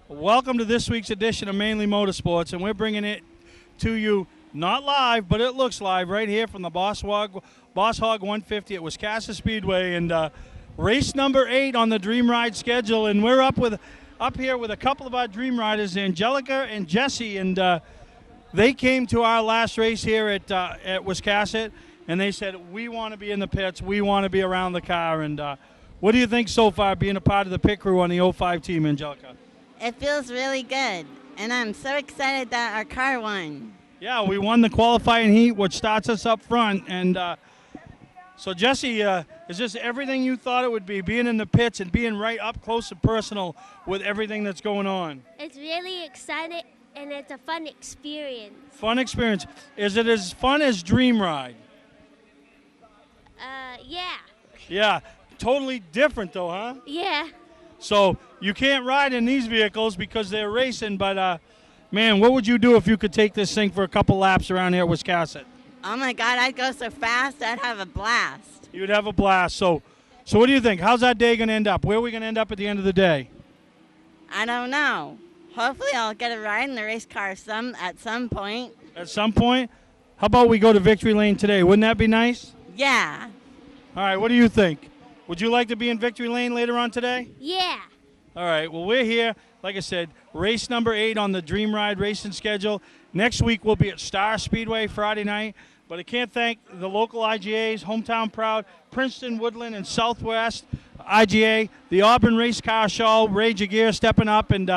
Welcome to this week's edition of Mainly Motorsports, and we're bringing it to you not live, but it looks live right here from the Boss Hog 150 at Wiscasset Speedway, and race number 8 on the Dream Ride schedule. And we're up here with a couple of our Dream Riders, Angelica and Jesse, and they came to our last race here at Wiscasset, and they said, we want to be in the pits, we want to be around the car. And what do you think so far, being a part of the pit crew on the 05 team, Angelica? It feels really good, and I'm so excited that our car won. Yeah, we won the qualifying heat, which starts us up front. And so, Jesse, is this everything you thought it would be, being in the pits and being right up close and personal with everything that's going on? It's really exciting, and it's a fun experience. Fun experience. Is it as fun as Dream Ride? Yeah. Yeah, totally different though, huh? Yeah. So you can't ride in these vehicles because they're racing, but man, what would you do if you could take this thing for a couple laps around here at Wiscasset? Oh my God, I'd go so fast, I'd have a blast. You'd have a blast. So what do you think? How's that day going to end up? Where are we going to end up at the end of the day? I don't know. Hopefully I'll get a ride in the race car at some point. At some point? How about we go to Victory Lane today? Wouldn't that be nice? Yeah. All right, what do you think? Would you like to be in Victory Lane later on today? Yeah. All right, well, we're here. Like I said, race number 8 on the Dream Ride racing schedule. Next week we'll be at Star Speedway Friday night. But I can't thank the local IGAs, Hometown Proud, Princeton, Woodland, and Southwest IGA, the Auburn Race Car Show, Ray Jaguar stepping up and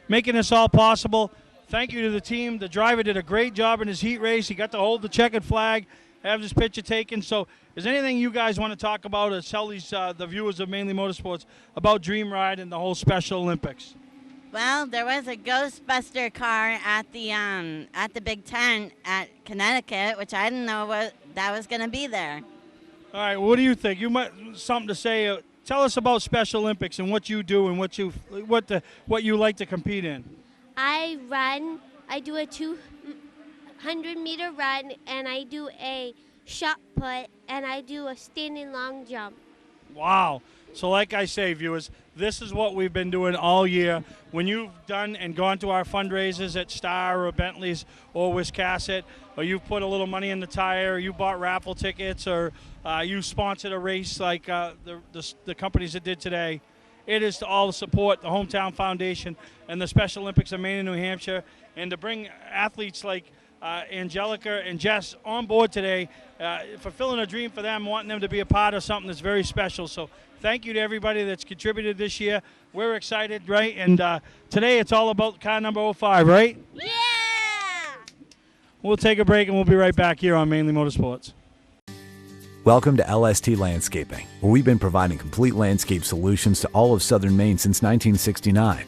making this all possible. Thank you to the team. The driver did a great job in his heat race. He got to hold the checkered flag, have his picture taken. So is there anything you guys want to talk about or tell the viewers of Mainly Motorsports about Dream Ride and the whole Special Olympics? Well, there was a Ghostbuster car at the Big Tent at Connecticut, which I didn't know that was going to be there. All right, what do you think? You might something to say. Tell us about Special Olympics and what you do and what you like to compete in. I run. I do a 200-meter run, and I do a shot put, and I do a standing long jump. Wow. So like I say, viewers, this is what we've been doing all year. When you've done and gone to our fundraisers at Star or Bentley's or Wiscasset, or you've put a little money in the tire, or you bought raffle tickets, or you sponsored a race like the companies that did today, it is to all support the Hometown Foundation and the Special Olympics of Maine and New Hampshire, and to bring athletes like Angelica and Jess on board today, fulfilling a dream for them, wanting them to be a part of something that's very special. So thank you to everybody that's contributed this year. We're excited, right? And today it's all about car number 05, right? Yeah! We'll take a break and we'll be right back here on Mainly Motorsports. Welcome to LST Landscaping, where we've been providing complete landscape solutions to all of southern Maine since 1969.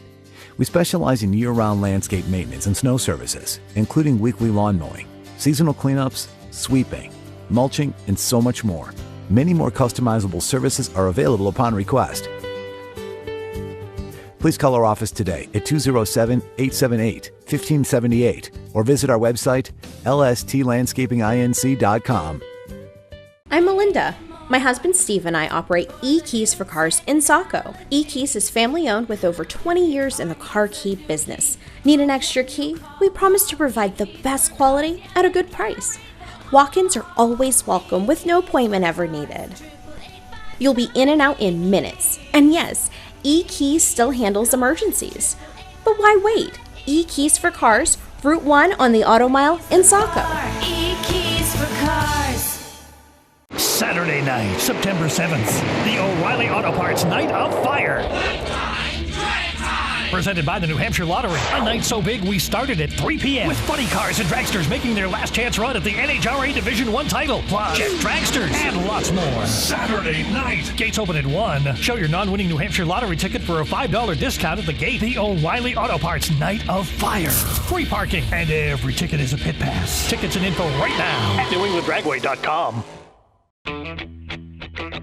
We specialize in year-round landscape maintenance and snow services, including weekly lawn mowing, seasonal cleanups, sweeping, mulching, and so much more. Many more customizable services are available upon request. Please call our office today at 207-878-1578 or visit our website, lstlandscapinginc.com. I'm Melinda. My husband Steve and I operate E-Keys for Cars in Saco. E-Keys is family-owned with over 20 years in the car key business. Need an extra key? We promise to provide the best quality at a good price. Walk-ins are always welcome with no appointment ever needed. You'll be in and out in minutes. And yes, E-Keys still handles emergencies. But why wait? E-Keys for Cars, Route 1 on the Auto Mile in Saco. E-Keys for Cars. Saturday night, September 7th, the O'Reilly Auto Parts Night of Fire. Presented by the New Hampshire Lottery. A night so big we started at 3 p.m. with funny cars and dragsters making their last chance run at the NHRA Division I title. Plus, jet dragsters and lots more. Saturday night. Gates open at 1. Show your non-winning New Hampshire Lottery ticket for a $5 discount at the gate. The O'Reilly Auto Parts Night of Fire. Free parking. And every ticket is a pit pass. Tickets and info right now at NewEnglandDragway.com.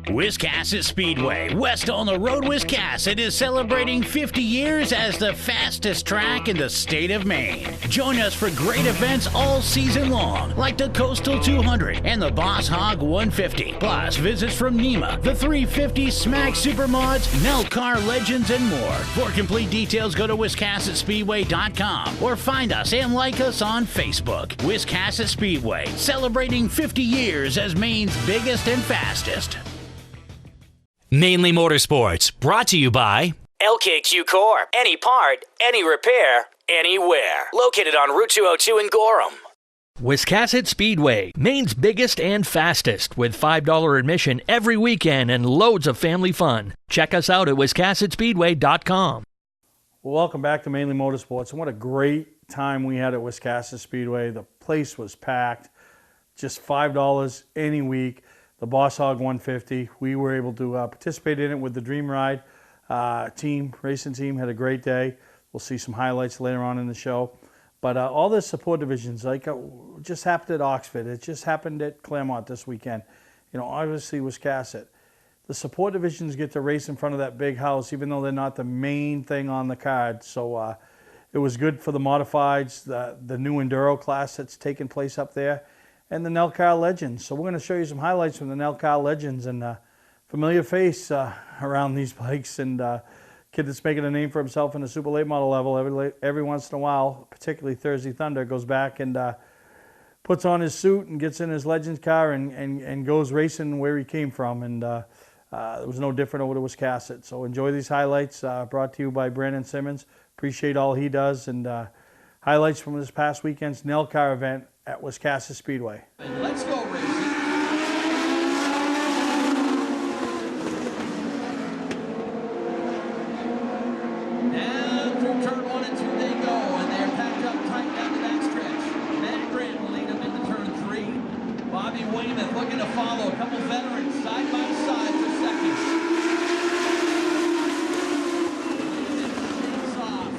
Wiscasset Speedway, west on the road. Wiscasset is celebrating 50 years as the fastest track in the state of Maine. Join us for great events all season long, like the Coastal 200 and the Boss Hog 150. Plus, visits from NEMA, the 350, Smack Supermods, Nelcar Legends, and more. For complete details, go to WiscassetSpeedway.com or find us and like us on Facebook. Wiscasset Speedway, celebrating 50 years as Maine's biggest and fastest. Mainly Motorsports, brought to you by LKQ Core. Any part, any repair, anywhere. Located on Route 202 in Gorham. Wiscasset Speedway, Maine's biggest and fastest, with $5 admission every weekend and loads of family fun. Check us out at WiscassetSpeedway.com. Well, welcome back to Mainly Motorsports. And what a great time we had at Wiscasset Speedway. The place was packed, just $5 any week. The Boss Hog 150. We were able to participate in it with the Dream Ride racing team. Had a great day. We'll see some highlights later on in the show. But all the support divisions, like just happened at Oxford. It just happened at Claremont this weekend. You know, obviously Wiscasset. The support divisions get to race in front of that big house, even though they're not the main thing on the card. So it was good for the modifieds, the new Enduro class that's taking place up there, and the Nelcar Legends. So we're going to show you some highlights from the Nelcar Legends, and familiar face around these bikes, and kid that's making a name for himself in the super late model level. Every once in a while, particularly Thursday Thunder, goes back and puts on his suit and gets in his Legends car and goes racing where he came from. And it was no different over to Wiscasset. So enjoy these highlights brought to you by Brandon Simmons. Appreciate all he does, and highlights from this past weekend's Nelcar event at Wiscasset Speedway. And let's go racing. And through turn 1 and 2 they go, and they're packed up tight down the backstretch. Matt Grant will lead them into turn 3. Bobby Weymouth looking to follow. A couple veterans side by side for second. Takes off.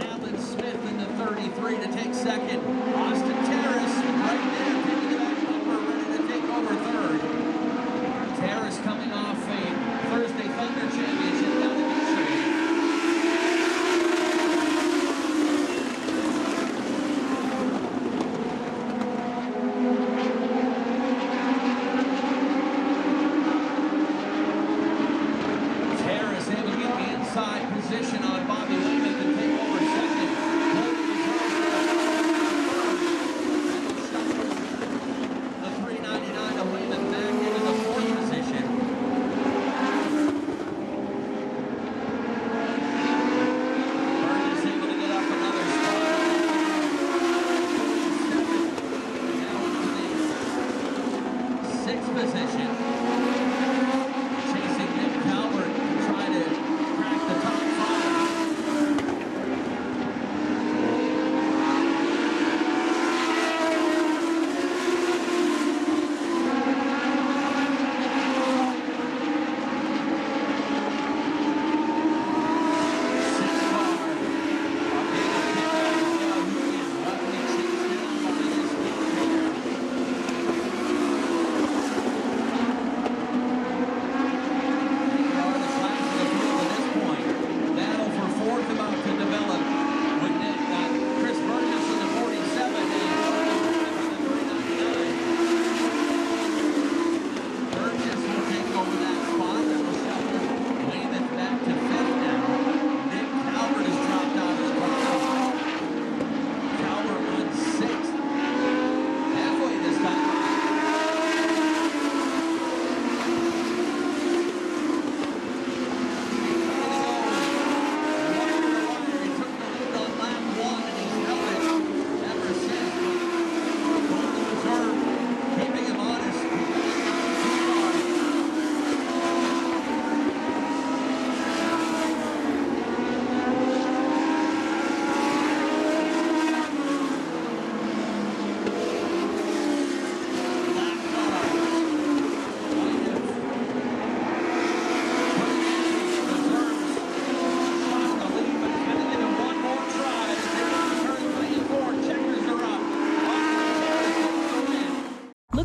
Alan Smith in the 33 to take second. Austin Terrace right there, taking the back number, ready to take over third. Terrace coming off a Thursday Thunder Championship down the beach street. Terrace able to get the inside position on Bobby Weymouth and take over second.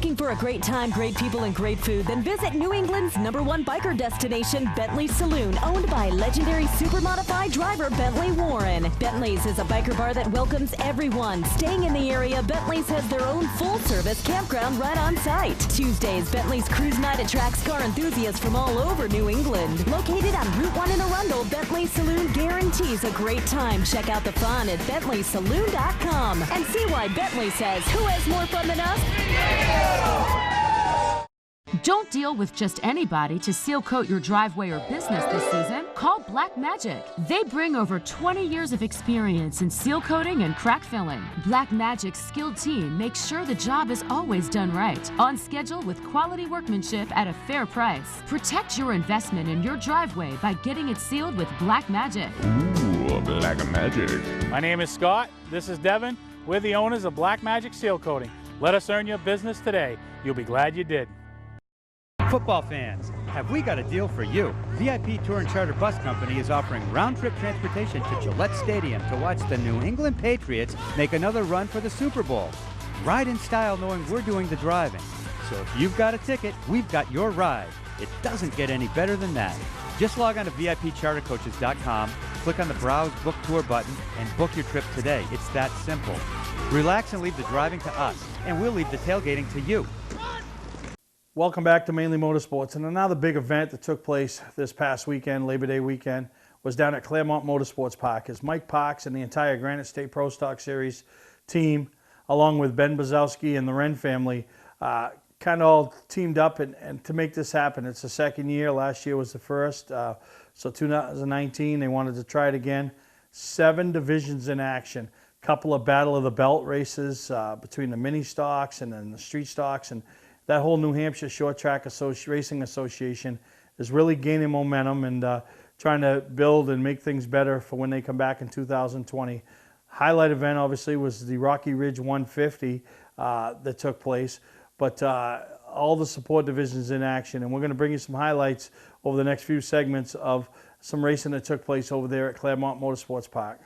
Looking for a great time, great people, and great food? Then visit New England's #1 biker destination, Bentley Saloon, owned by legendary super-modified driver Bentley Warren. Bentley's is a biker bar that welcomes everyone. Staying in the area, Bentley's has their own full-service campground right on site. Tuesdays, Bentley's Cruise Night attracts car enthusiasts from all over New England. Located on Route 1 in Arundel, Bentley Saloon guarantees a great time. Check out the fun at BentleySaloon.com and see why Bentley says, who has more fun than us? Don't deal with just anybody to seal coat your driveway or business this season. Call Black Magic. They bring over 20 years of experience in seal coating and crack filling. Black Magic's skilled team makes sure the job is always done right, on schedule with quality workmanship at a fair price. Protect your investment in your driveway by getting it sealed with Black Magic. Ooh, Black Magic. My name is Scott. This is Devin. We're the owners of Black Magic Seal Coating. Let us earn your business today. You'll be glad you did. Football fans, have we got a deal for you? VIP Tour and Charter Bus Company is offering round-trip transportation to Gillette Stadium to watch the New England Patriots make another run for the Super Bowl. Ride in style knowing we're doing the driving. So if you've got a ticket, we've got your ride. It doesn't get any better than that. Just log on to VIPChartercoaches.com, click on the Browse Book Tour button, and book your trip today. It's that simple. Relax and leave the driving to us, and we'll leave the tailgating to you. Welcome back to Mainly Motorsports. And another big event that took place this past weekend, Labor Day weekend, was down at Claremont Motorsports Park as Mike Parks and the entire Granite State Pro Stock Series team, along with Ben Bazowski and the Wren family, kind of all teamed up and to make this happen. It's the second year. Last year was the first. So 2019, they wanted to try it again. 7 divisions in action. Couple of Battle of the Belt races between the mini stocks and then the street stocks, and that whole New Hampshire Short Track Racing Association is really gaining momentum and trying to build and make things better for when they come back in 2020. Highlight event, obviously, was the Rocky Ridge 150 that took place, but all the support divisions in action. And we're going to bring you some highlights over the next few segments of some racing that took place over there at Claremont Motorsports Park.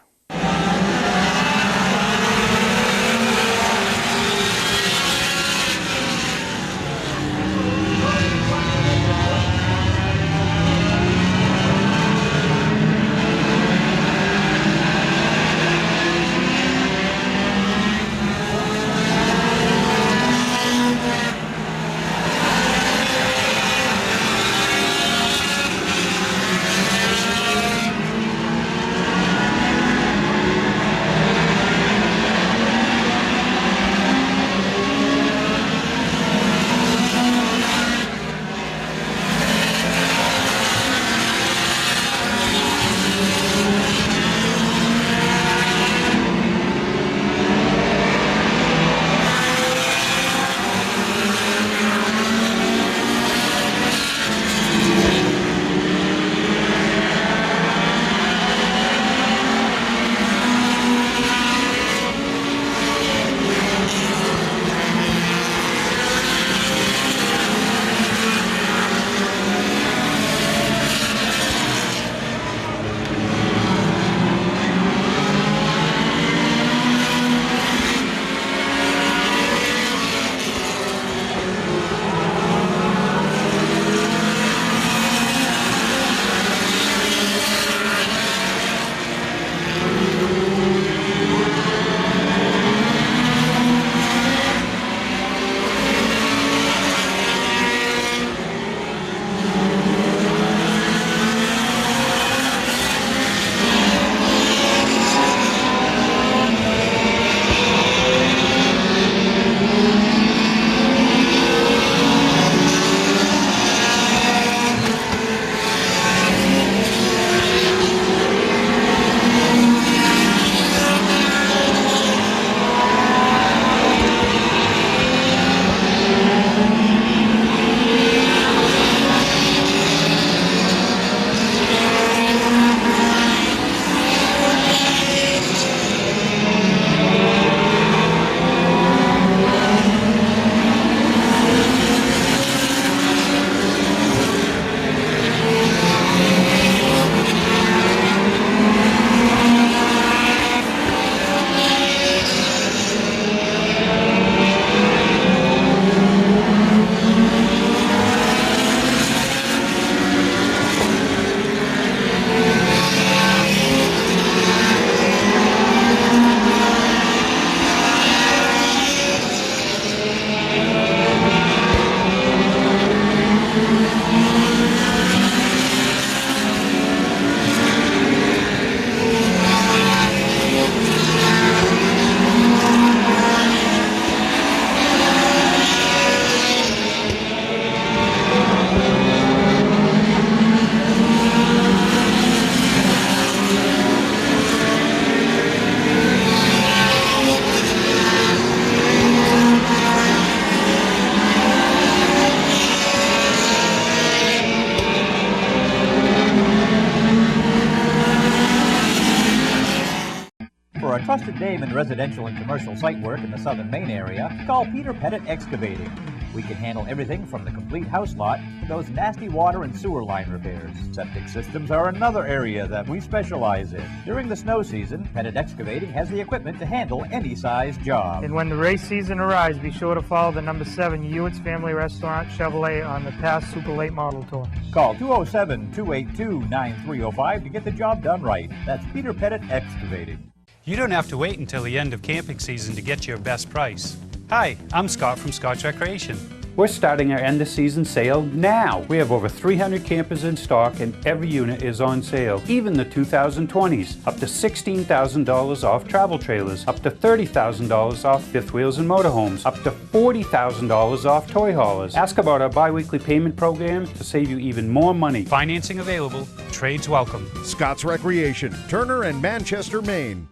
For a trusted name in residential and commercial site work in the southern Maine area, call Peter Pettit Excavating. We can handle everything from the complete house lot to those nasty water and sewer line repairs. Septic systems are another area that we specialize in. During the snow season, Pettit Excavating has the equipment to handle any size job. And when the race season arrives, be sure to follow the number 7 Hewitt's Family Restaurant Chevrolet on the past Super Late Model Tour. Call 207-282-9305 to get the job done right. That's Peter Pettit Excavating. You don't have to wait until the end of camping season to get your best price. Hi, I'm Scott from Scott's Recreation. We're starting our end of season sale now. We have over 300 campers in stock and every unit is on sale, even the 2020s. Up to $16,000 off travel trailers, up to $30,000 off fifth wheels and motorhomes, up to $40,000 off toy haulers. Ask about our bi-weekly payment program to save you even more money. Financing available, trades welcome. Scott's Recreation, Turner and Manchester, Maine.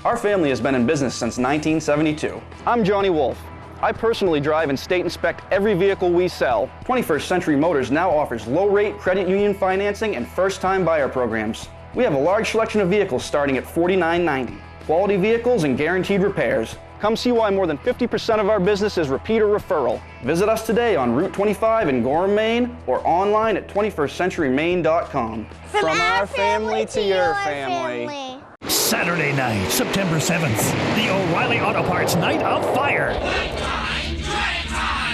Our family has been in business since 1972. I'm Johnny Wolf. I personally drive and state inspect every vehicle we sell. 21st Century Motors now offers low-rate credit union financing and first-time buyer programs. We have a large selection of vehicles starting at $49.90. Quality vehicles and guaranteed repairs. Come see why more than 50% of our business is repeat or referral. Visit us today on Route 25 in Gorham, Maine, or online at 21stcenturymaine.com. From our family to your family. Saturday night, September 7th, the O'Reilly Auto Parts Night of Fire.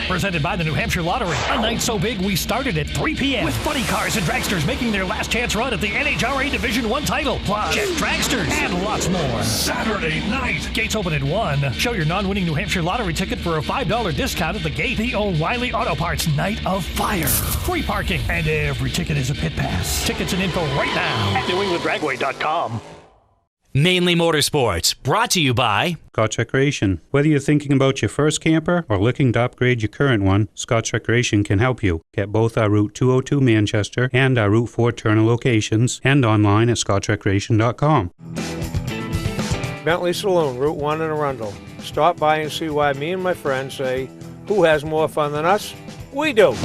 Presented by the New Hampshire Lottery. A night so big we started at 3 p.m. with funny cars and dragsters making their last chance run at the NHRA Division 1 title. Plus, jet dragsters and lots more. Saturday night. Gates open at 1. Show your non-winning New Hampshire Lottery ticket for a $5 discount at the gate. The O'Reilly Auto Parts Night of Fire. Free parking. And every ticket is a pit pass. Tickets and info right now at NewEnglandDragway.com. Mainly Motorsports, brought to you by Scott's Recreation. Whether you're thinking about your first camper or looking to upgrade your current one, Scott's Recreation can help you. Get both our Route 202 Manchester and our Route 4 Turner locations and online at scottsrecreation.com. Bentley Saloon, Route 1 in Arundel. Stop by and see why me and my friends say, who has more fun than us? We do.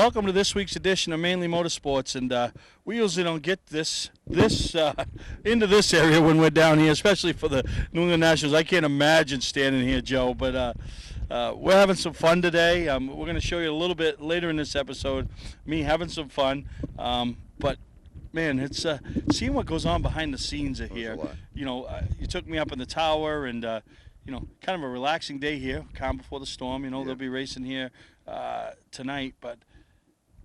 welcome to this week's edition of Mainly Motorsports, and we usually don't get this into this area when we're down here, especially for the New England Nationals. I can't imagine standing here, Joe, but we're having some fun today. We're going to show you a little bit later in this episode, me having some fun, but man, it's seeing what goes on behind the scenes here. You know, you took me up in the tower, and you know, kind of a relaxing day here, calm before the storm. You know, they'll be racing here tonight, but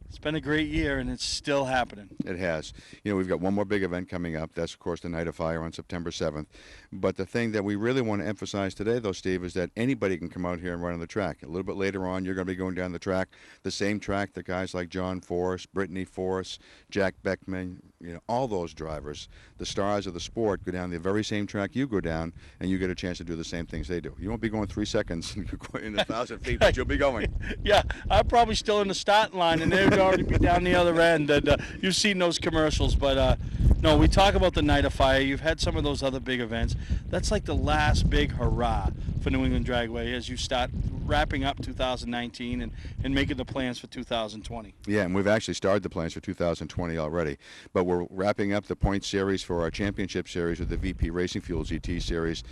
it's been a great year, and it's still happening. It has. You know, we've got one more big event coming up. That's, of course, the Night of Fire on September 7th. But the thing that we really want to emphasize today, though, Steve, is that anybody can come out here and run on the track. A little bit later on, you're going to be going down the track, the same track that guys like John Force, Brittany Force, Jack Beckman, you know, all those drivers, the stars of the sport, go down the very same track you go down, and you get a chance to do the same things they do. You won't be going 3 seconds in 1,000 feet, but you'll be going. Yeah, I'm probably still in the starting line, and they would already be down the other end. And you've seen those commercials, but no, we talk about the Night of Fire. You've had some of those other big events. That's like the last big hurrah for New England Dragway as you start wrapping up 2019 and making the plans for 2020. Yeah, and we've actually started the plans for 2020 already, but we're wrapping up the point series for our championship series with the VP Racing Fuel GT series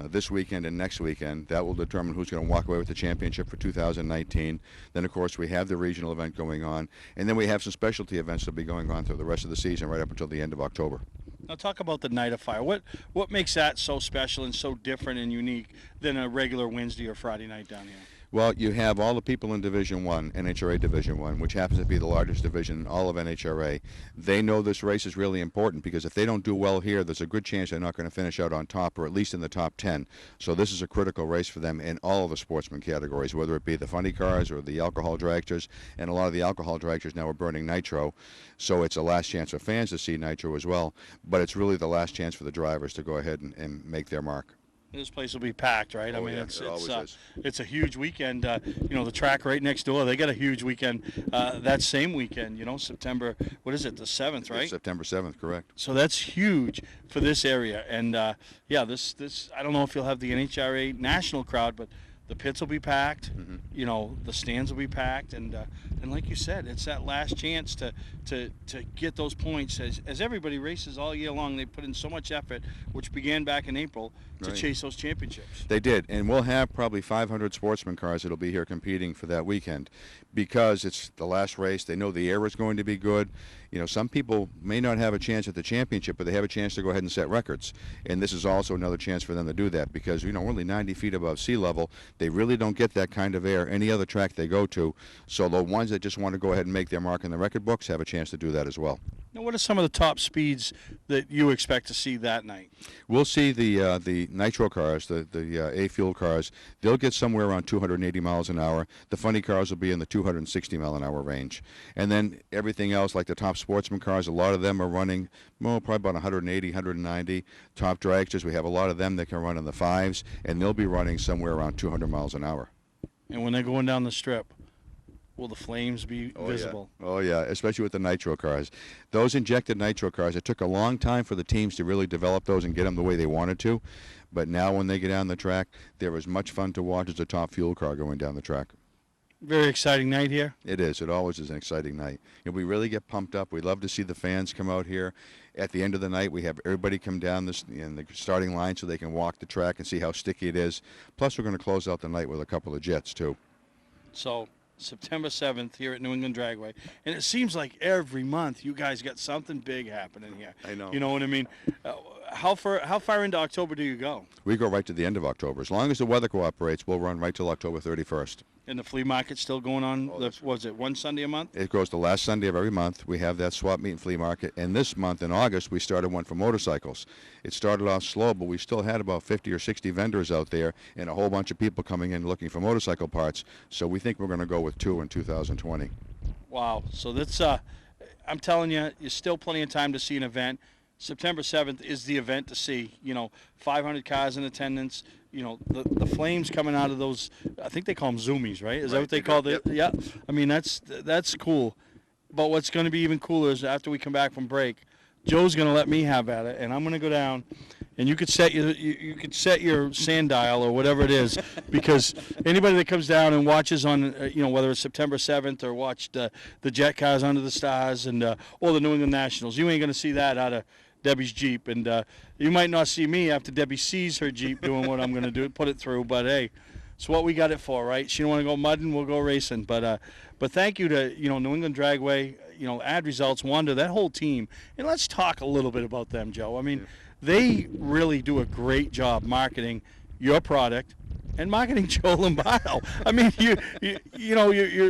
this weekend and next weekend. That will determine who's going to walk away with the championship for 2019. Then, of course, we have the regional event going on, and then we have some specialty events that will be going on through the rest of the season right up until the end of October. Now talk about the Night of Fire. What makes that so special and so different and unique than a regular Wednesday or Friday night down here? Well, you have all the people in Division 1, NHRA Division 1, which happens to be the largest division in all of NHRA. They know this race is really important because if they don't do well here, there's a good chance they're not going to finish out on top or at least in the top 10. So this is a critical race for them in all of the sportsman categories, whether it be the funny cars or the alcohol dragsters. And a lot of the alcohol dragsters now are burning nitro. So it's a last chance for fans to see nitro as well. But it's really the last chance for the drivers to go ahead and make their mark. This place will be packed, right? Oh, I mean, yeah, it's a huge weekend. You know, the track right next door, they got a huge weekend that same weekend, you know, September, what is it, the 7th, right? It's September 7th, correct. So that's huge for this area. And, yeah, this I don't know if you'll have the NHRA national crowd, but the pits will be packed, you know, the stands will be packed, and like you said, it's that last chance to get those points. As everybody races all year long, they put in so much effort, which began back in April, to chase those championships. They did, and we'll have probably 500 sportsman cars that'll be here competing for that weekend because it's the last race. They know the air is going to be good. You know, some people may not have a chance at the championship, but they have a chance to go ahead and set records. And this is also another chance for them to do that because, you know, we're only 90 feet above sea level. They really don't get that kind of air any other track they go to. So the ones that just want to go ahead and make their mark in the record books have a chance to do that as well. Now, what are some of the top speeds that you expect to see that night? We'll see the nitro cars, the A-fuel cars. They'll get somewhere around 280 miles an hour. The funny cars will be in the 260 mile an hour range. And then everything else, like the top sportsman cars, a lot of them are running, well, probably about 180, 190. Top dragsters, we have a lot of them that can run in the 5s, and they'll be running somewhere around 200 miles an hour. And when they're going down the strip, will the flames be visible? Yeah. Oh, yeah, especially with the nitro cars. Those injected nitro cars, it took a long time for the teams to really develop those and get them the way they wanted to. But now when they get down the track, they're as much fun to watch as a top fuel car going down the track. Very exciting night here. It is. It always is an exciting night. You know, we really get pumped up. We love to see the fans come out here. At the end of the night, we have everybody come down in the starting line so they can walk the track and see how sticky it is. Plus, we're going to close out the night with a couple of jets, too. So September 7th here at New England Dragway. And it seems like every month you guys got something big happening here. I know. You know what I mean? How far into October do you go? We go right to the end of October. As long as the weather cooperates, we'll run right till October 31st. And the flea market's still going on, was it one Sunday a month? It goes the last Sunday of every month. We have that swap meet and flea market. And this month, in August, we started one for motorcycles. It started off slow, but we still had about 50 or 60 vendors out there and a whole bunch of people coming in looking for motorcycle parts. So we think we're going to go with 2 in 2020. Wow. So that's, I'm telling you, there's still plenty of time to see an event. September 7th is the event to see. You know, 500 cars in attendance. You know, the flames coming out of those, I think they call them zoomies, right? Is that what they call it? Yeah. I mean, that's cool. But what's going to be even cooler is after we come back from break, Joe's going to let me have at it, and I'm going to go down and you could set your sand dial or whatever it is, because anybody that comes down and watches on whether it's September 7th or watched the Jet Cars Under the Stars and or the New England Nationals, you ain't gonna see that out of Debbie's Jeep, and you might not see me after Debbie sees her Jeep doing what I'm gonna do, put it through. But hey, it's what we got it for, right? She don't want to go mudding, we'll go racing. But thank you to New England Dragway, Ad Results, Wanda, that whole team, and let's talk a little bit about them, Joe. I mean, they really do a great job marketing your product and marketing Joe Lombardo. I mean, you're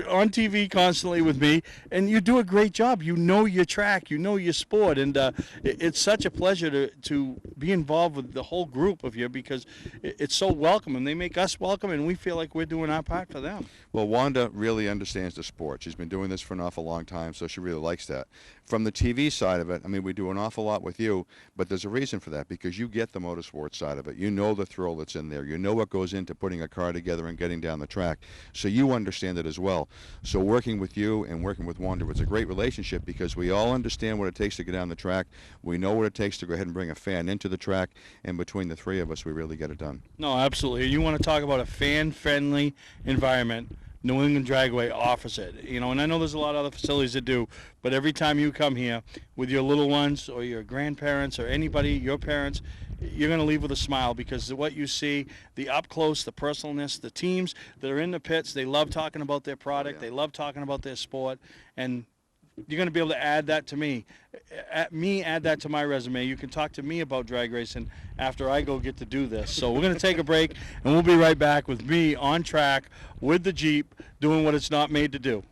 on TV constantly with me, and you do a great job. You know your track, you know your sport, and it's such a pleasure to be involved with the whole group of you, because it's so welcome, and they make us welcome, and we feel like we're doing our part for them. Well, Wanda really understands the sport. She's been doing this for an awful long time, so she really likes that. From the TV side of it, I mean, we do an awful lot with you, but there's a reason for that, because you get the motorsports side of it. You know the thrill that's in there. You know what goes into putting a car together and getting down the track, so you understand it as well. So working with you and working with Wanda, it's a great relationship, because we all understand what it takes to get down the track. We know what it takes to go ahead and bring a fan into the track, and between the three of us, we really get it done. No, absolutely. You want to talk about a fan-friendly environment, New England Dragway offers it. And I know there's a lot of other facilities that do, but every time you come here with your little ones or your grandparents or anybody, your parents, you're going to leave with a smile, because what you see, the up close, the personalness, the teams that are in the pits, they love talking about their product, they love talking about their sport, and you're going to be able to add that to me. Add that to my resume. You can talk to me about drag racing after I go get to do this. So we're going to take a break, and we'll be right back with me on track with the Jeep doing what it's not made to do.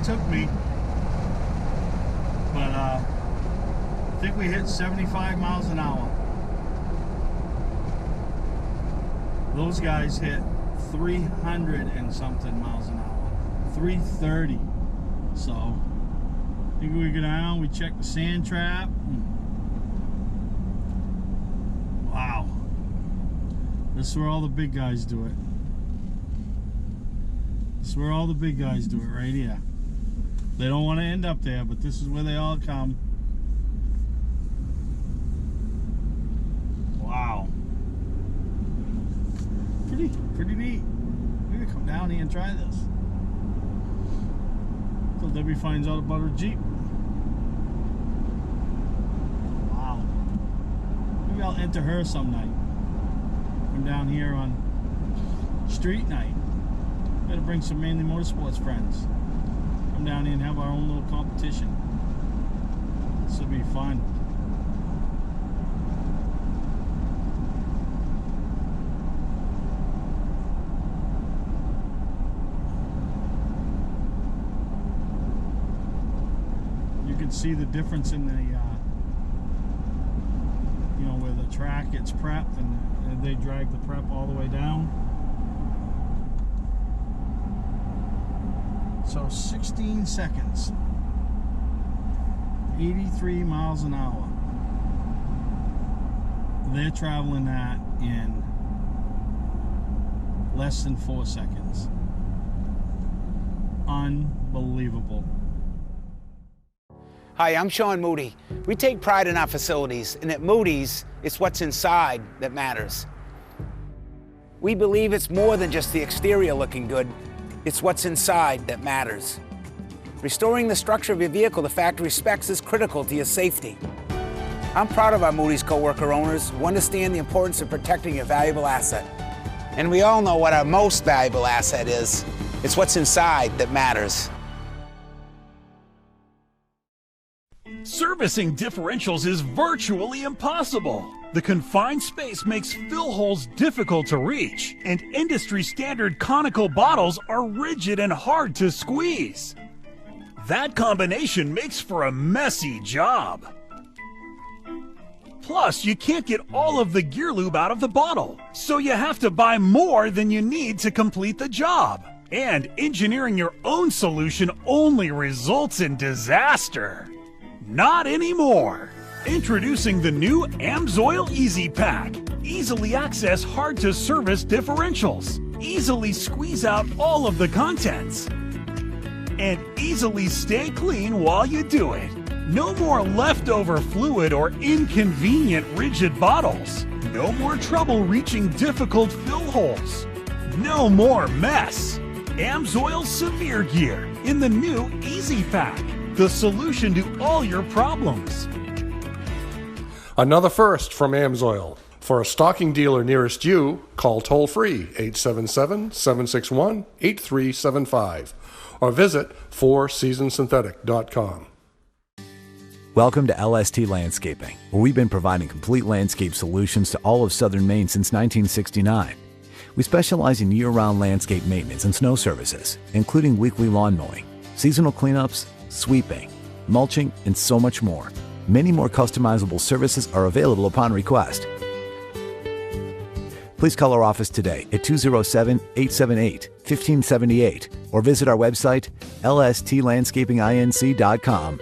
Took me, but I think we hit 75 miles an hour. Those guys hit 300 and something miles an hour, 330. So I think we go down, we check the sand trap. Wow, this is where all the big guys do it. This is where all the big guys do it, right here. They don't want to end up there, but this is where they all come. Wow. Pretty neat. We're gonna come down here and try this. Until Debbie finds out about her Jeep. Wow. Maybe I'll enter her some night. Come down here on street night. Gotta bring some Mainly Motorsports friends. Come down here and have our own little competition. This will be fun. You can see the difference in the, where the track gets prepped and they drag the prep all the way down. So 16 seconds, 83 miles an hour. They're traveling that in less than 4 seconds. Unbelievable. Hi, I'm Sean Moody. We take pride in our facilities, and at Moody's, it's what's inside that matters. We believe it's more than just the exterior looking good. It's what's inside that matters. Restoring the structure of your vehicle to factory specs is critical to your safety. I'm proud of our Moody's coworker owners who understand the importance of protecting a valuable asset. And we all know what our most valuable asset is. It's what's inside that matters. Servicing differentials is virtually impossible. The confined space makes fill holes difficult to reach, and industry-standard conical bottles are rigid and hard to squeeze. That combination makes for a messy job. Plus, you can't get all of the gear lube out of the bottle, so you have to buy more than you need to complete the job. And engineering your own solution only results in disaster. Not anymore. Introducing the new AMSOIL Easy Pack. Easily access hard-to-service differentials. Easily squeeze out all of the contents. And easily stay clean while you do it. No more leftover fluid or inconvenient rigid bottles. No more trouble reaching difficult fill holes. No more mess. AMSOIL Severe Gear in the new Easy Pack. The solution to all your problems. Another first from AMSOIL. For a stocking dealer nearest you, call toll-free 877-761-8375 or visit fourseasonsynthetic.com. Welcome to LST Landscaping, where we've been providing complete landscape solutions to all of southern Maine since 1969. We specialize in year-round landscape maintenance and snow services, including weekly lawn mowing, seasonal cleanups, sweeping, mulching, and so much more. Many more customizable services are available upon request. Please call our office today at 207-878-1578 or visit our website, lstlandscapinginc.com.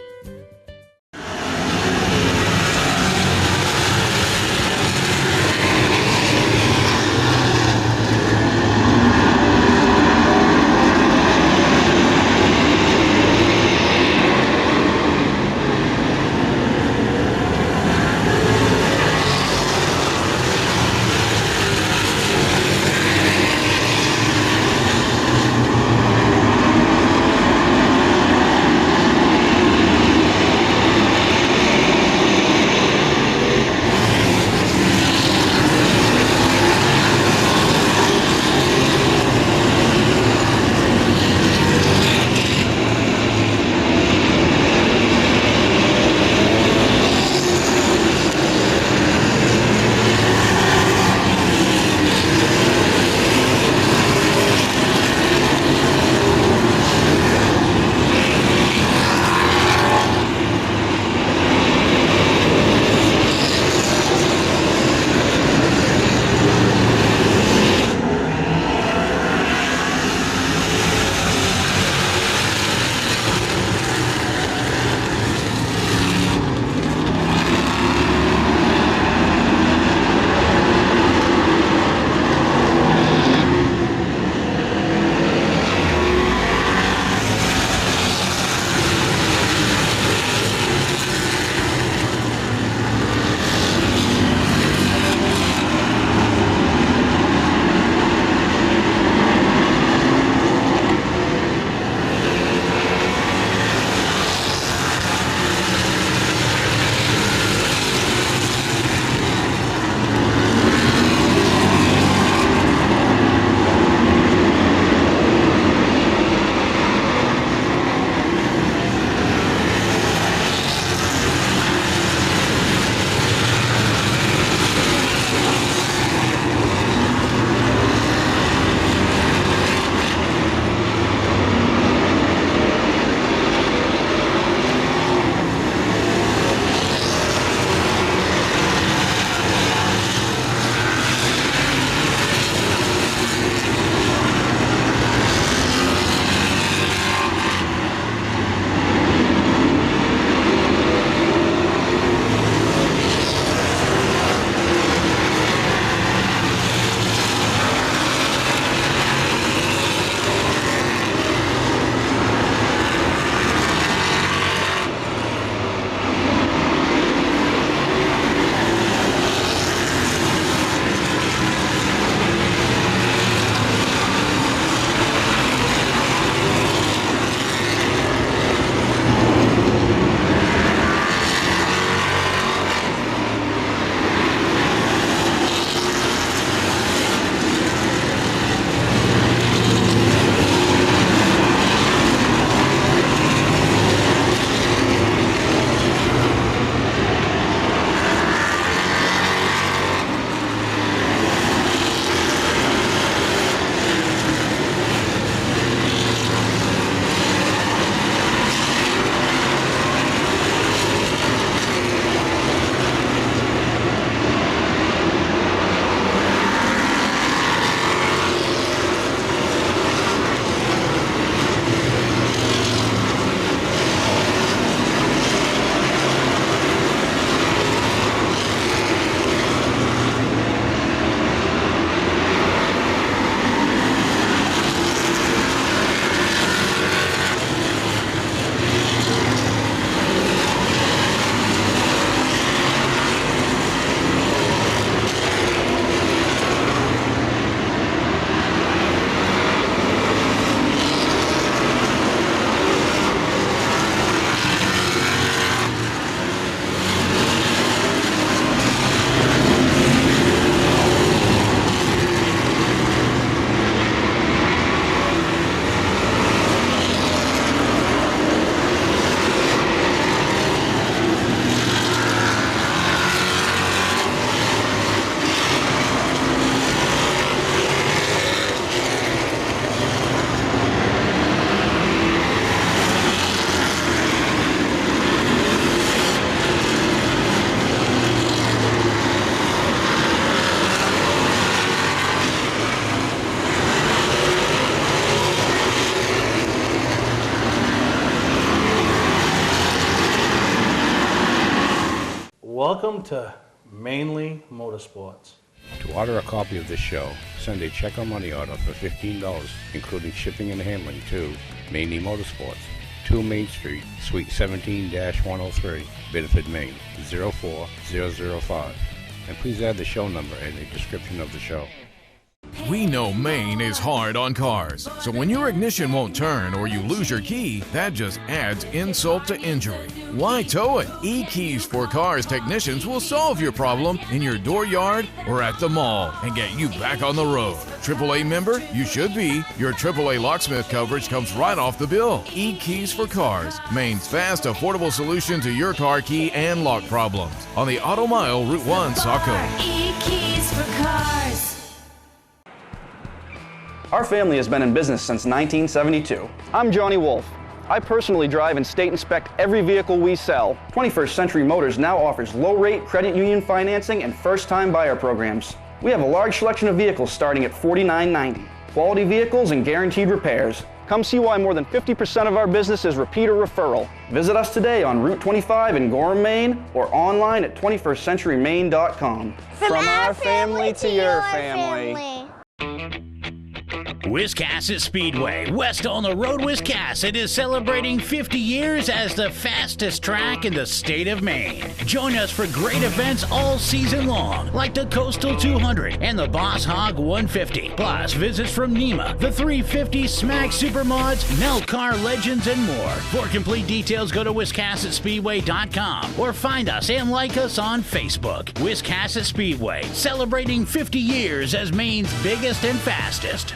Welcome to Mainely Motorsports. To order a copy of this show, send a check or money order for $15, including shipping and handling to Mainely Motorsports, 2 Main Street, Suite 17-103, Biddeford, Maine, 04005. And please add the show number in the description of the show. We know Maine is hard on cars, so when your ignition won't turn or you lose your key, that just adds insult to injury. Why tow it? E-Keys for Cars technicians will solve your problem in your dooryard or at the mall and get you back on the road. AAA member? You should be. Your AAA locksmith coverage comes right off the bill. E-Keys for Cars, Maine's fast, affordable solution to your car key and lock problems. On the Auto Mile, Route 1, Saco. E-Keys for Cars. Our family has been in business since 1972. I'm Johnny Wolf. I personally drive and state inspect every vehicle we sell. 21st Century Motors now offers low-rate credit union financing and first-time buyer programs. We have a large selection of vehicles starting at $49.90. Quality vehicles and guaranteed repairs. Come see why more than 50% of our business is repeat or referral. Visit us today on Route 25 in Gorham, Maine, or online at 21stcenturymaine.com. From our family to your family. Wiscasset Speedway, west on the road. Wiscasset is celebrating 50 years as the fastest track in the state of Maine. Join us for great events all season long, like the Coastal 200 and the Boss Hog 150, plus visits from NEMA, the 350, Smack Supermods, Nell Car Legends, and more. For complete details, go to WiscassetSpeedway.com or find us and like us on Facebook. Wiscasset Speedway, celebrating 50 years as Maine's biggest and fastest.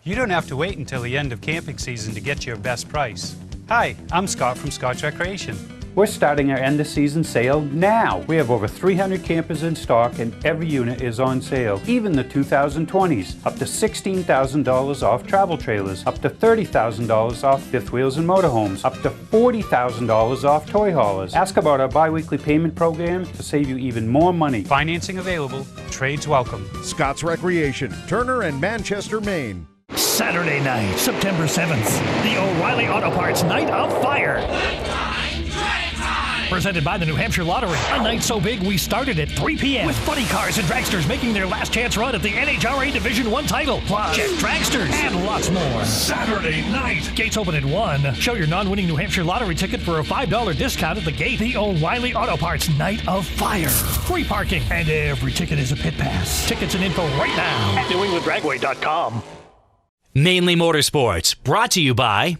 You don't have to wait until the end of camping season to get your best price. Hi, I'm Scott from Scott's Recreation. We're starting our end of season sale now. We have over 300 campers in stock and every unit is on sale, even the 2020s. Up to $16,000 off travel trailers, up to $30,000 off fifth wheels and motorhomes, up to $40,000 off toy haulers. Ask about our bi-weekly payment program to save you even more money. Financing available, trades welcome. Scott's Recreation, Turner and Manchester, Maine. Saturday night, September 7th, the O'Reilly Auto Parts Night of Fire. Presented by the New Hampshire Lottery. A night so big we started at 3 p.m. with funny cars and dragsters making their last chance run at the NHRA Division 1 title. Plus, jet dragsters and lots more. Saturday night. Gates open at 1. Show your non-winning New Hampshire Lottery ticket for a $5 discount at the gate. The O'Reilly Auto Parts Night of Fire. Free parking. And every ticket is a pit pass. Tickets and info right now at NewEnglandDragway.com. Mainly Motorsports, brought to you by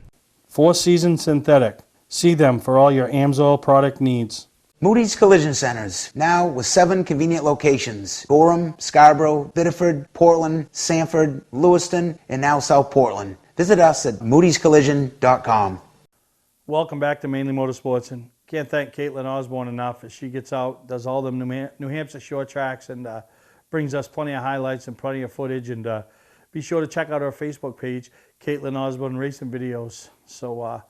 Four Seasons Synthetic. See them for all your AMSOIL product needs. Moody's Collision Centers, now with 7 convenient locations. Gorham, Scarborough, Biddeford, Portland, Sanford, Lewiston, and now South Portland. Visit us at moodyscollision.com. Welcome back to Mainly Motorsports, and can't thank Caitlin Osborne enough as she gets out, does all the New Hampshire short tracks, and brings us plenty of highlights and plenty of footage. And be sure to check out our Facebook page, Caitlin Osborne Racing Videos. So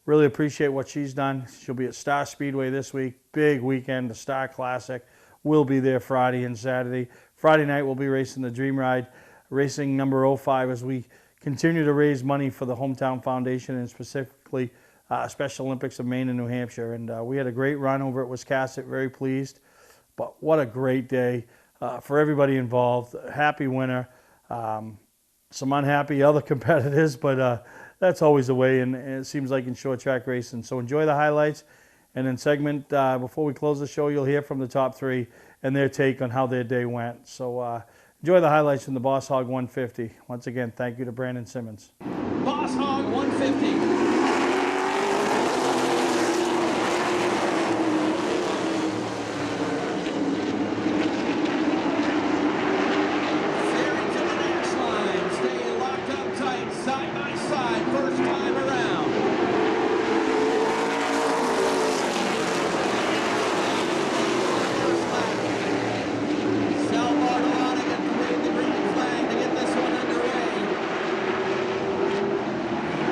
really appreciate what she's done. She'll be at Star Speedway this week. Big weekend, the Star Classic. We'll be there Friday and Saturday. Friday night we'll be racing the Dream Ride, racing number 05 as we continue to raise money for the Hometown Foundation and specifically Special Olympics of Maine and New Hampshire. And we had a great run over at Wiscasset, very pleased. But what a great day for everybody involved. Happy winner. Some unhappy other competitors, but that's always the way, and it seems like in short track racing. So enjoy the highlights, and in segment before we close the show, you'll hear from the top 3 and their take on how their day went. So enjoy the highlights from the Boss Hog 150. Once again, thank you to Brandon Simmons. Boss Hog 150.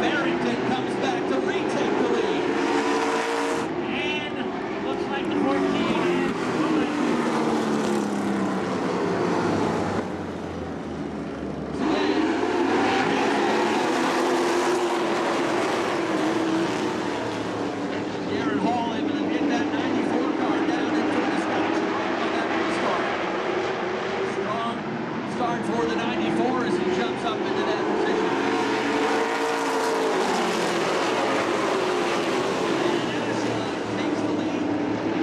Barrington hard for the 94 as he jumps up into that position. Takes the lead,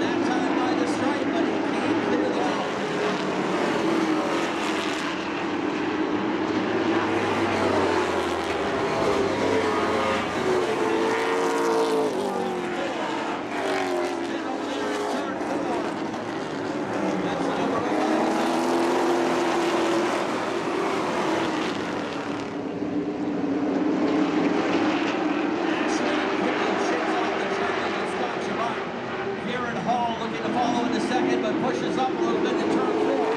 that time by the stripe, but he can't clear the wall. Looking to follow in the second, but pushes up a little bit in turn 4.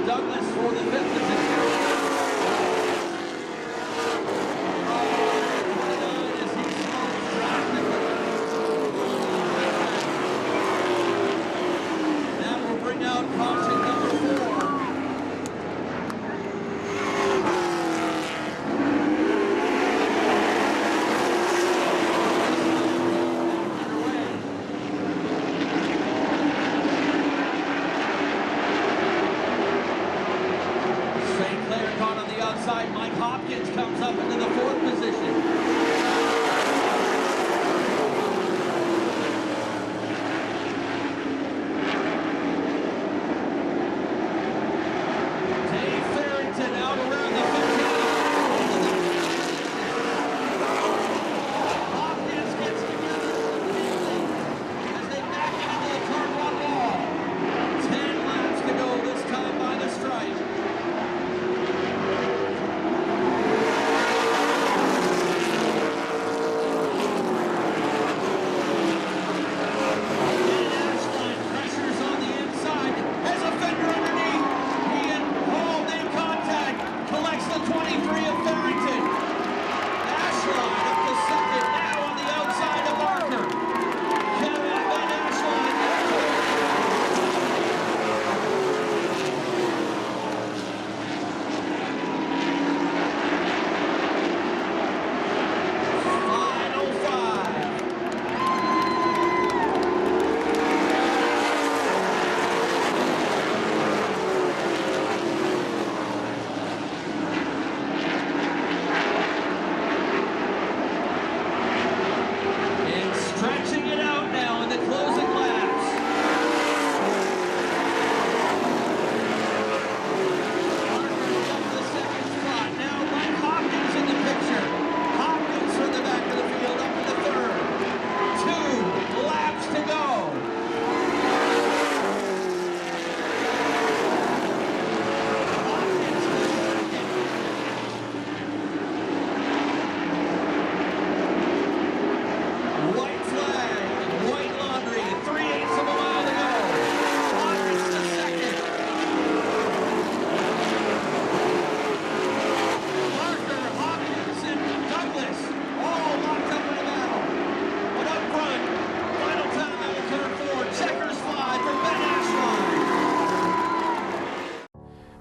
Douglas for the 5th position. That will bring out caution number 4. Outside, Mike Hopkins comes up into the 4th position. Dave Farrington out around the 15. Hopkins gets together as they back into the turn 1 wall. 10 laps to go, this time by the stripe.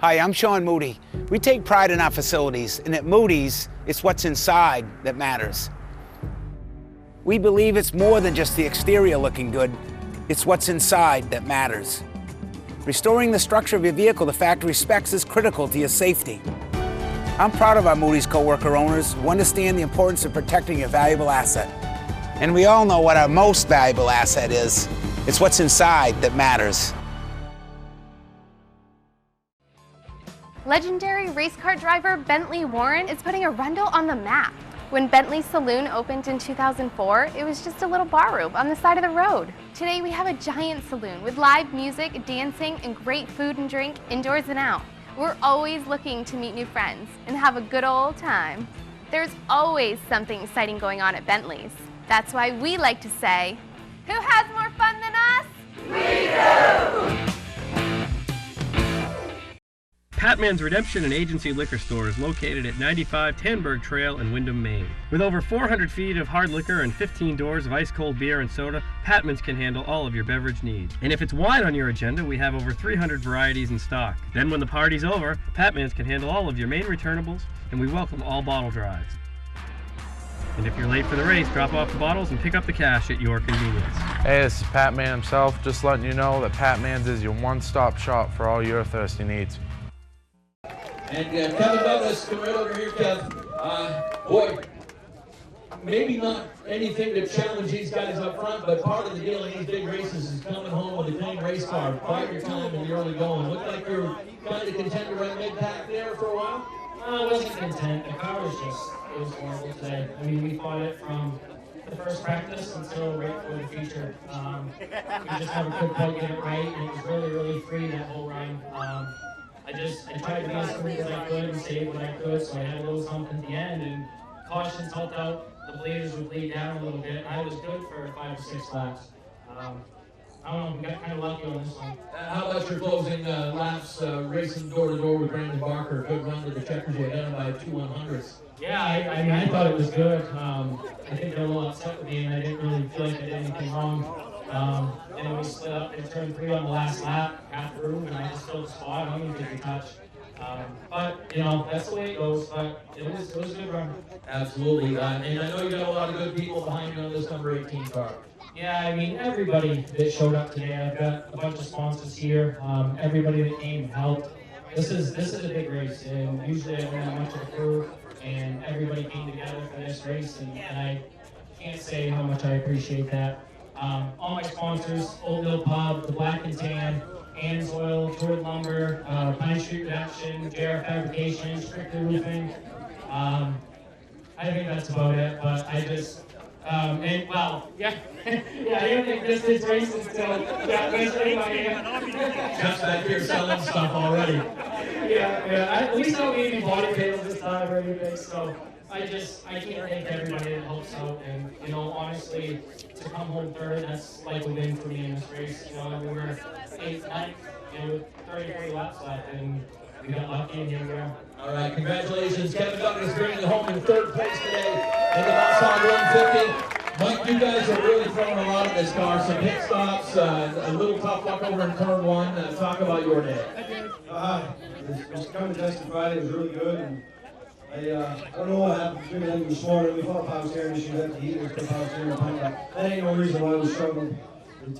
Hi, I'm Sean Moody. We take pride in our facilities, and at Moody's, it's what's inside that matters. We believe it's more than just the exterior looking good, it's what's inside that matters. Restoring the structure of your vehicle to factory specs is critical to your safety. I'm proud of our Moody's co-worker owners who understand the importance of protecting your valuable asset. And we all know what our most valuable asset is. It's what's inside that matters. Legendary race car driver Bentley Warren is putting Arundel on the map. When Bentley's Saloon opened in 2004, it was just a little bar room on the side of the road. Today we have a giant saloon with live music, dancing, and great food and drink indoors and out. We're always looking to meet new friends and have a good old time. There's always something exciting going on at Bentley's. That's why we like to say, who has more fun than us? We do! Patman's Redemption and Agency Liquor Store is located at 95 Tanberg Trail in Windham, Maine. With over 400 feet of hard liquor and 15 doors of ice-cold beer and soda, Patman's can handle all of your beverage needs. And if it's wine on your agenda, we have over 300 varieties in stock. Then when the party's over, Patman's can handle all of your Maine returnables, and we welcome all bottle drives. And if you're late for the race, drop off the bottles and pick up the cash at your convenience. Hey, this is Pat Man himself, just letting you know that Pat Man's is your one-stop shop for all your thirsty needs. And Kevin Douglas, come right over here, Kev. Boy, maybe not anything to challenge these guys up front, but part of the deal in these big races is coming home with a clean race car. Bide your time in the early going. Looked like you were kind of content to run mid-pack there for a while? I wasn't content. The car was just, it was horrible today. I mean, we fought it from the first practice until right for the feature. We just had a quick putt, get it right, and it was really, really free that whole run. I tried to be as free as I could and save what I could, so I had a little something at the end, and cautions helped out. The bleeders would bleed down a little bit. I was good for 5 or 6 laps. I don't know, we got kind of lucky on this one. How about your closing laps racing door-to-door with Brandon Barker? Good run to the checkers. You identified 2 100s. Yeah, I mean, I thought it was good. I think they're a little upset with me, and I didn't really feel like I did anything wrong. And we split up in turn 3 on the last lap, half through, and I just filled the spot. I don't even think we touched. But, you know, that's the way it goes, but it was a good run. Absolutely. And I know you got a lot of good people behind you on this number 18 car. Yeah, I mean, everybody that showed up today, I've got a bunch of sponsors here. Everybody that came helped. This is a big race, and usually I don't have much of a crew, and everybody came together for this race, and I can't say how much I appreciate that. All my sponsors, Old Mill Pub, The Black and Tan, Ann's Oil, Jordan Lumber, Pine Street Reduction, JR Fabrication, Strictly Roofing. I think that's about it, but I just, and well, yeah, yeah, I didn't think this is racing still. Yeah, that's right, I am. Just back here selling stuff already. Yeah, at least I don't need any body pails this time or anything, so I can't thank everybody that helps out, and, you know, honestly, to come home third, that's like a win for me in this race. You know, we were 8th, 9th, and with 30, 40 laps left, and we got lucky, and here we are. All right, congratulations. Kevin Douglas bringing it home in 3rd place today in the Boss 150. Mike, you guys are really throwing a lot of this car. Some pit stops, a little tough luck over in turn 1. Talk about your day. It was coming to Testing Friday. It was really good. And I don't know what happened between them this morning. We thought power steering issues at the heat. We put power steering on. That ain't no reason why we struggled.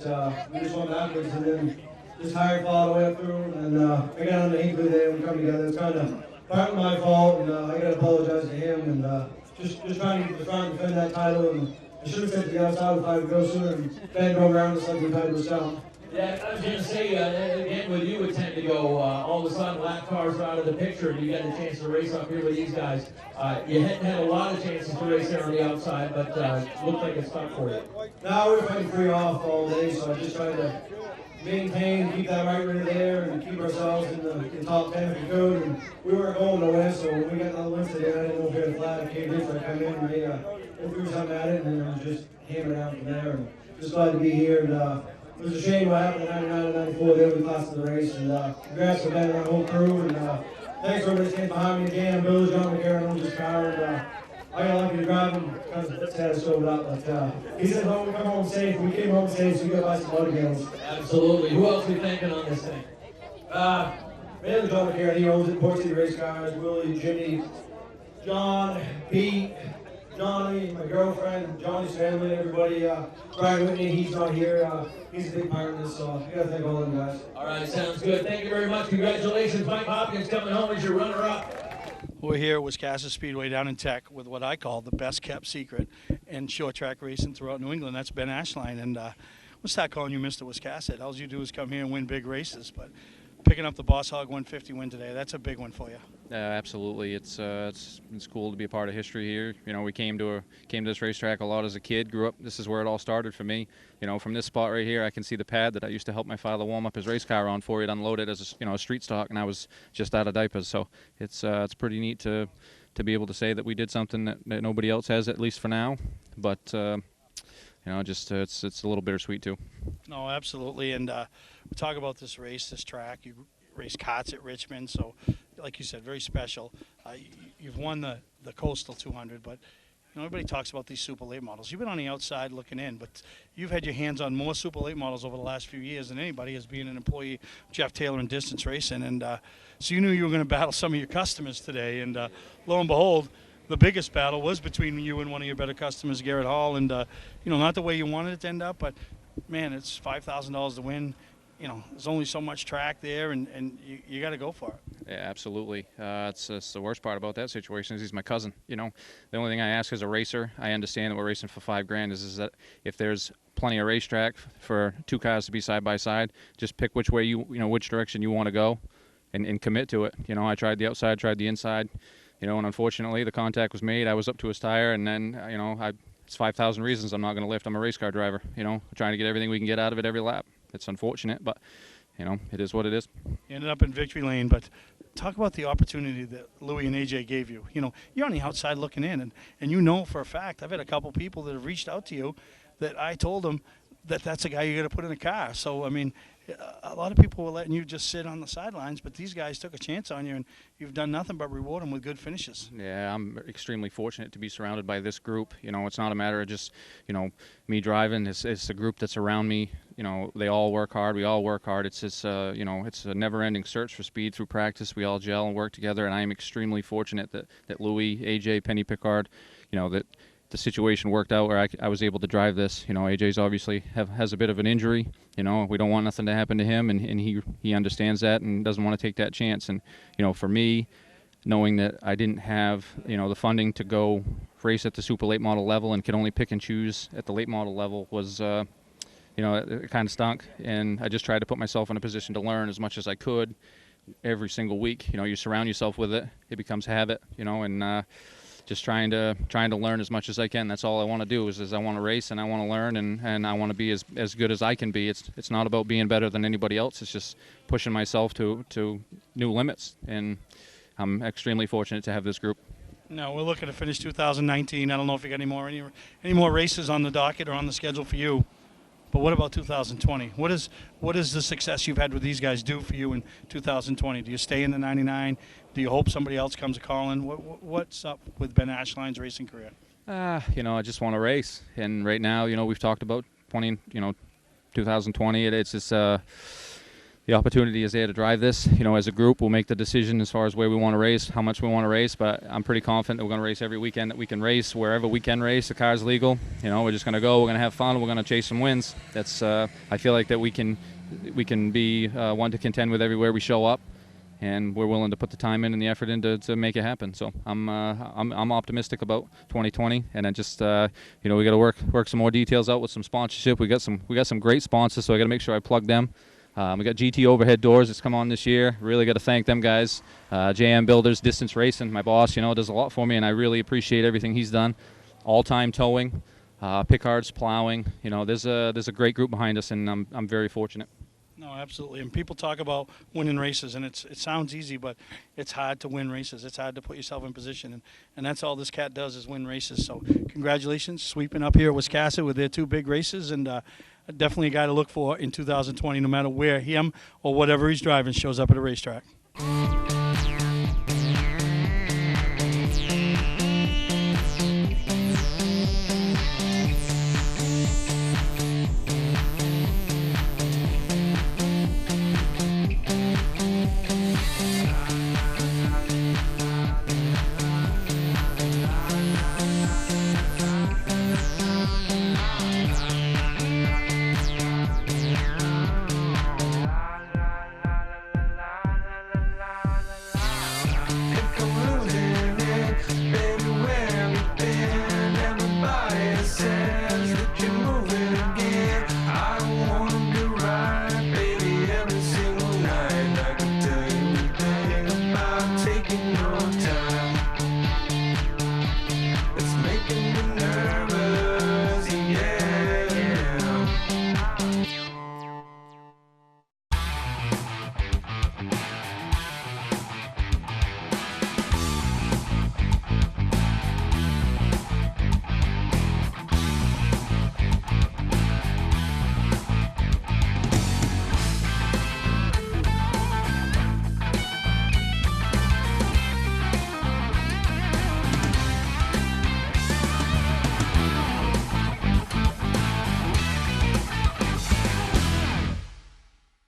But we just went backwards, and then just hired all the way up through. And I got on the Hinkley there and we come together. It's kind of partly my fault, and I got to apologize to him. And just trying to defend that title. And I should have said to the outside if I would go sooner and bang go around us like we tied us down. Yeah, I was going to say, again, with you would tend to go, all of a sudden lap cars are out of the picture and you get a chance to race up here with these guys. You hadn't had a lot of chances to race there on the outside, but looked like it stuck for you. No, we were fighting free off all day, so I just tried to maintain, keep that right rear there, and keep ourselves in the top 10 if we could. And we weren't going nowhere, so when we got another win today, I didn't know if we had a flag. I came in, so I come in and they threw something at it, and then I was just hammering out from there. And just glad to be here. And, it was a shame what happened in 99 and 94, the other class of the race, and congrats to Ben and our whole crew, and thanks for everybody standing behind me again. Bill, John McCarron owns this car, and I got lucky to drive him, kind of sad to show it up, but he said, "Home, we come home safe." We came home safe, so we got to buy some motor gills. Absolutely. Who else are you thanking on this thing? Mainly John McCarron, he owns it, Port City Race Cars, Willie, Jimmy, John, Pete, Johnny, my girlfriend, Johnny's family, everybody. Brian Whitney, he's not here. He's a big part of this, so I gotta thank all them guys. All right, sounds good. Thank you very much. Congratulations. Mike Hopkins coming home as your runner-up. We're here at Wiscasset Speedway down in Tech with what I call the best kept secret in short track racing throughout New England. That's Ben Ashline, and we'll start calling you Mr. Wiscasset. All you do is come here and win big races. But picking up the Boss Hog 150 win today, that's a big one for you. Absolutely, it's cool to be a part of history here. You know, we came to this racetrack a lot as a kid. Grew up. This is where it all started for me. You know, from this spot right here, I can see the pad that I used to help my father warm up his race car on for. He'd unload it as a street stock, and I was just out of diapers. So it's pretty neat to be able to say that we did something that nobody else has, at least for now. But you know, just it's a little bittersweet too. No, absolutely. And we talk about this race, this track. You race karts at Richmond, so like you said, very special. You've won the Coastal 200, but you know, everybody talks about these Super Late models. You've been on the outside looking in, but you've had your hands on more Super Late models over the last few years than anybody as being an employee of Jeff Taylor in distance racing. And so you knew you were going to battle some of your customers today, and lo and behold, the biggest battle was between you and one of your better customers, Garrett Hall. And you know, not the way you wanted it to end up, but man, it's $5,000 to win. You know, there's only so much track there, and you got to go for it. Yeah, absolutely. It's the worst part about that situation is he's my cousin. You know, the only thing I ask as a racer, I understand that we're racing for $5,000, is that if there's plenty of racetrack for two cars to be side by side, just pick which way which direction you want to go, and commit to it. You know, I tried the outside, tried the inside. You know, and unfortunately the contact was made. I was up to his tire, and then you know, it's 5,000 reasons I'm not going to lift. I'm a race car driver. You know, we're trying to get everything we can get out of it every lap. It's unfortunate, but you know, it is what it is. You ended up in victory lane, but talk about the opportunity that Louie and AJ gave you. You know, you're on the outside looking in, and you know for a fact, I've had a couple people that have reached out to you that I told them that that's a guy you got to put in a car. So, I mean, a lot of people were letting you just sit on the sidelines, but these guys took a chance on you, and you've done nothing but reward them with good finishes. Yeah, I'm extremely fortunate to be surrounded by this group. You know, it's not a matter of just, you know, me driving. It's the group that's around me. You know, they all work hard. We all work hard. It's just, you know, it's a never-ending search for speed through practice. We all gel and work together, and I am extremely fortunate that Louie, AJ, Penny Pickard, you know, that the situation worked out where I was able to drive this. You know, AJ's obviously has a bit of an injury. You know, we don't want nothing to happen to him, and he understands that and doesn't want to take that chance. And, you know, for me, knowing that I didn't have, you know, the funding to go race at the super late model level and could only pick and choose at the late model level was, you know, it kind of stunk. And I just tried to put myself in a position to learn as much as I could every single week. You know, you surround yourself with it, it becomes habit, you know, and just trying to learn as much as I can. That's all I want to do is I want to race and I want to learn and I want to be as good as I can be. It's not about being better than anybody else. It's just pushing myself to new limits, and I'm extremely fortunate to have this group. No, we're looking to finish 2019. I don't know if you got any more races on the docket or on the schedule for you. But what about 2020? What is the success you've had with these guys do for you in 2020? Do you stay in the 99? Do you hope somebody else comes calling? What's up with Ben Ashline's racing career? You know, I just want to race. And right now, you know, we've talked about 2020. It's just the opportunity is there to drive this. You know, as a group, we'll make the decision as far as where we want to race, how much we want to race. But I'm pretty confident that we're going to race every weekend that we can race, wherever we can race. The car's legal. You know, we're just going to go. We're going to have fun. We're going to chase some wins. That's. I feel like that we can be one to contend with everywhere we show up, and we're willing to put the time in and the effort in to make it happen. So I'm optimistic about 2020, and I just you know, we got to work some more details out with some sponsorship. We got some great sponsors, so I got to make sure I plug them. We got GT Overhead Doors that's come on this year. Really got to thank them guys. JM Builders, Distance Racing, my boss, you know, does a lot for me, and I really appreciate everything he's done. All-Time Towing, Pickard's Plowing. You know, there's a great group behind us, and I'm very fortunate. No, absolutely. And people talk about winning races, and it sounds easy, but it's hard to win races. It's hard to put yourself in position, and that's all this cat does is win races. So congratulations, sweeping up here at Wiscasset with their two big races, and definitely a guy to look for in 2020, no matter where him or whatever he's driving shows up at a racetrack.